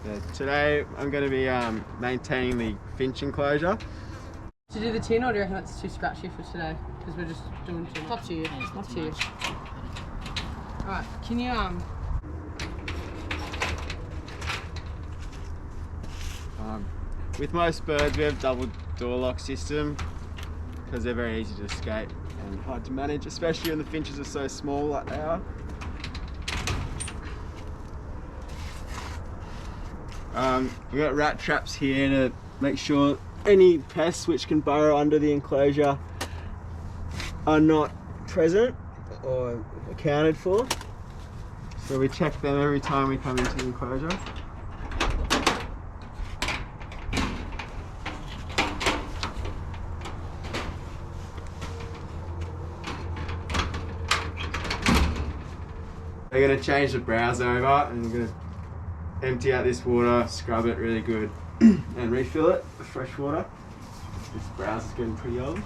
Yeah, today I'm going to be maintaining the Finch enclosure. To do the tin, or do you reckon that's too scratchy for today? Because we're just doing tin. It's up to you. Yeah, Up to you. Alright, can you With most birds we have double door lock system because they're very easy to escape and hard to manage, especially when the finches are so small like they are. We've got rat traps here to make sure any pests which can burrow under the enclosure are not present or accounted for. So we check them every time we come into the enclosure. We're going to change the browse over and we're going to empty out this water, scrub it really good and refill it with fresh water. This browse is getting pretty old.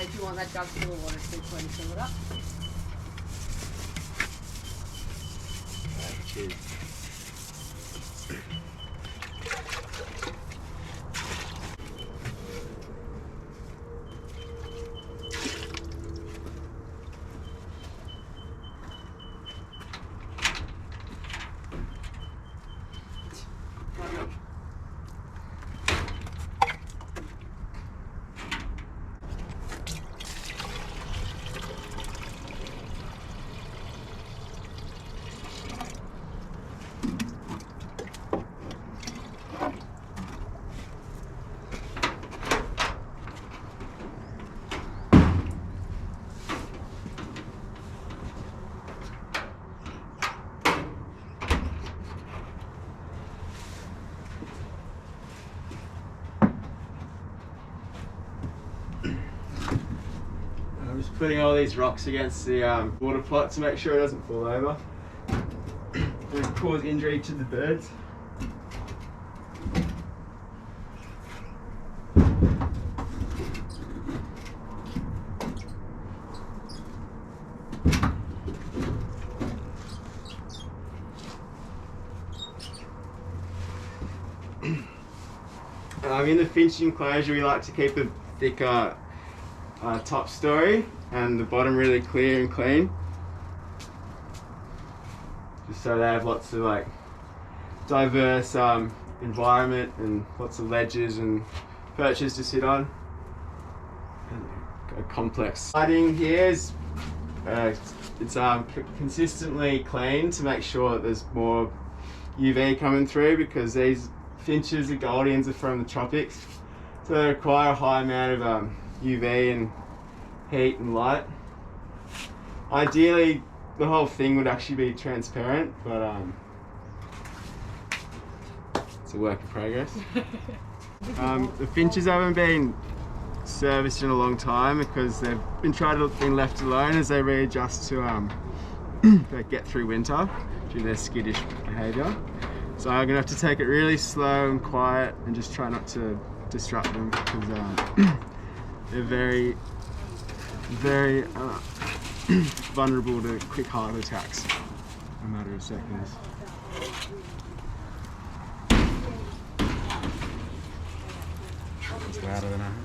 if you want that jug full of water, so when you fill it up. Cheers. I'm just putting all these rocks against the water pot to make sure it doesn't fall over and cause injury to the birds. In the Finch enclosure we like to keep a thicker top story and the bottom really clear and clean, just so they have lots of like diverse environment and lots of ledges and perches to sit on. And a complex lighting here is it's consistently cleaned to make sure that there's more UV coming through, because these finches, the Goldings, are from the tropics, so they require a high amount of UV and heat and light. Ideally, the whole thing would actually be transparent, but it's a work in progress. The finches haven't been serviced in a long time because they've been left alone as they readjust to get through winter due to their skittish behaviour. So I'm gonna have to take it really slow and quiet and just try not to disrupt them, because they're very vulnerable to quick heart attacks in a matter of seconds. It's louder than I hope.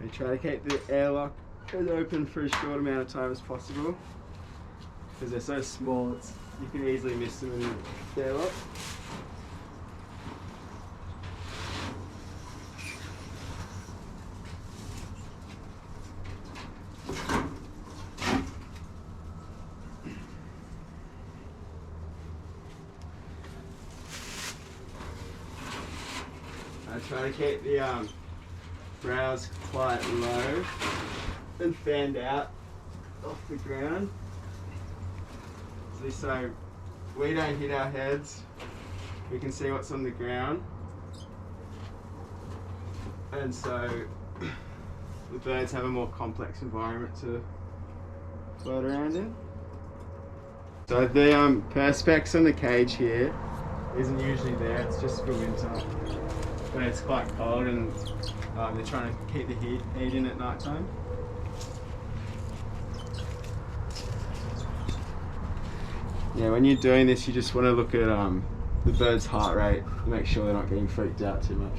We try to keep the airlock as open for as short amount of time as possible, because they're so small you can easily miss them in the airlock. Try to keep the brows quite low and fanned out off the ground. So we don't hit our heads. We can see what's on the ground. And so the birds have a more complex environment to float around in. So the perspex on the cage here isn't usually there, it's just for winter. But it's quite cold and they're trying to keep the heat in at night time. Yeah, when you're doing this, you just want to look at the bird's heart rate, make sure they're not getting freaked out too much.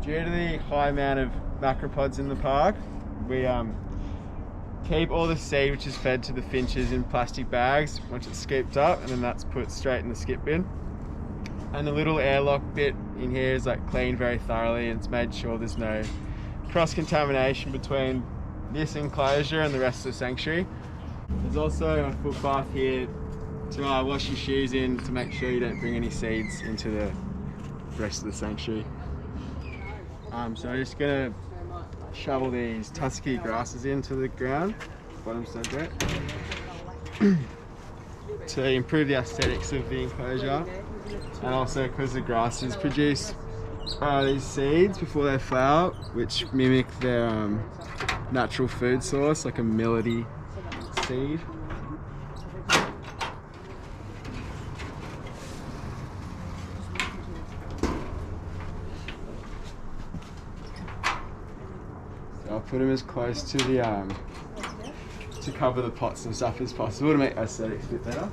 Due to the high amount of macropods in the park, we keep all the seed which is fed to the finches in plastic bags once it's scooped up, and then that's put straight in the skip bin. And the little airlock bit in here is like cleaned very thoroughly, and it's made sure there's no cross-contamination between this enclosure and the rest of the sanctuary. There's also a footbath here to wash your shoes in to make sure you don't bring any seeds into the rest of the sanctuary. So I'm just gonna shovel these tusky grasses into the ground, bottom subject, to improve the aesthetics of the enclosure, and also because the grasses produce these seeds before they flower, which mimic their natural food source, like a millety seed. I'll put them as close to the to cover the pots and stuff as possible to make aesthetics a bit better.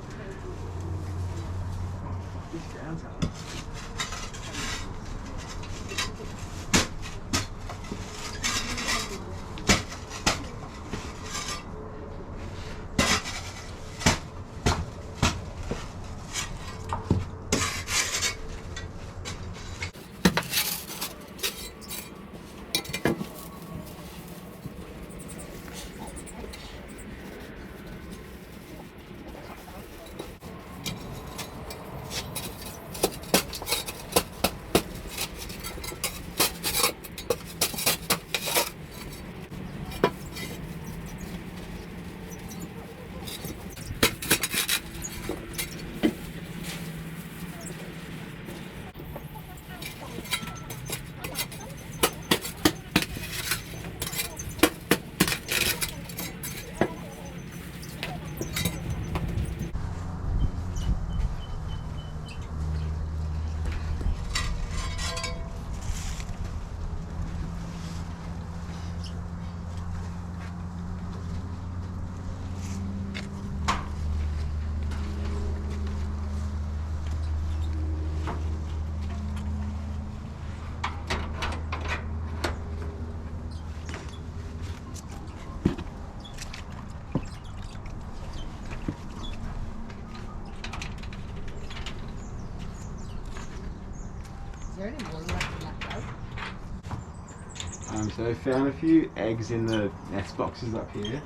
So I found a few eggs in the nest boxes up here.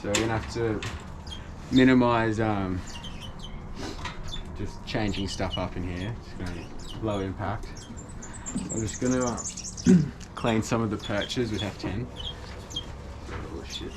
So we're gonna have to minimise just changing stuff up in here. It's gonna be low impact. So I'm just gonna clean some of the perches with F10. Oh shit.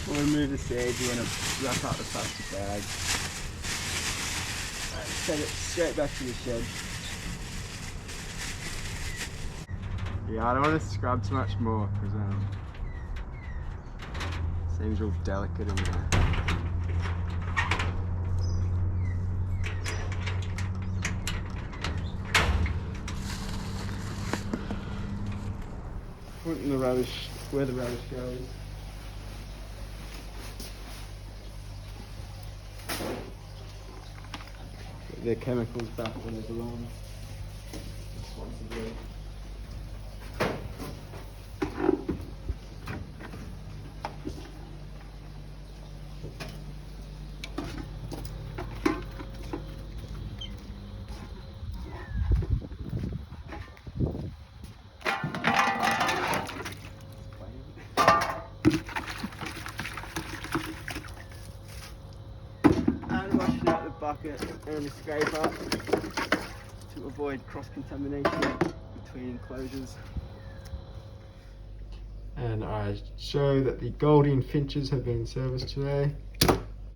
Before we move the seeds, we want to wrap up the plastic bag. And send it straight back to the shed. Yeah, I don't want to scrub too much more because it seems all delicate in there. Putting the rubbish where the rubbish goes. Put their chemicals back where they belong. Responsibly. And washing out the bucket and the scraper to avoid cross-contamination between enclosures. And I show that the Goldie and Finches have been serviced today.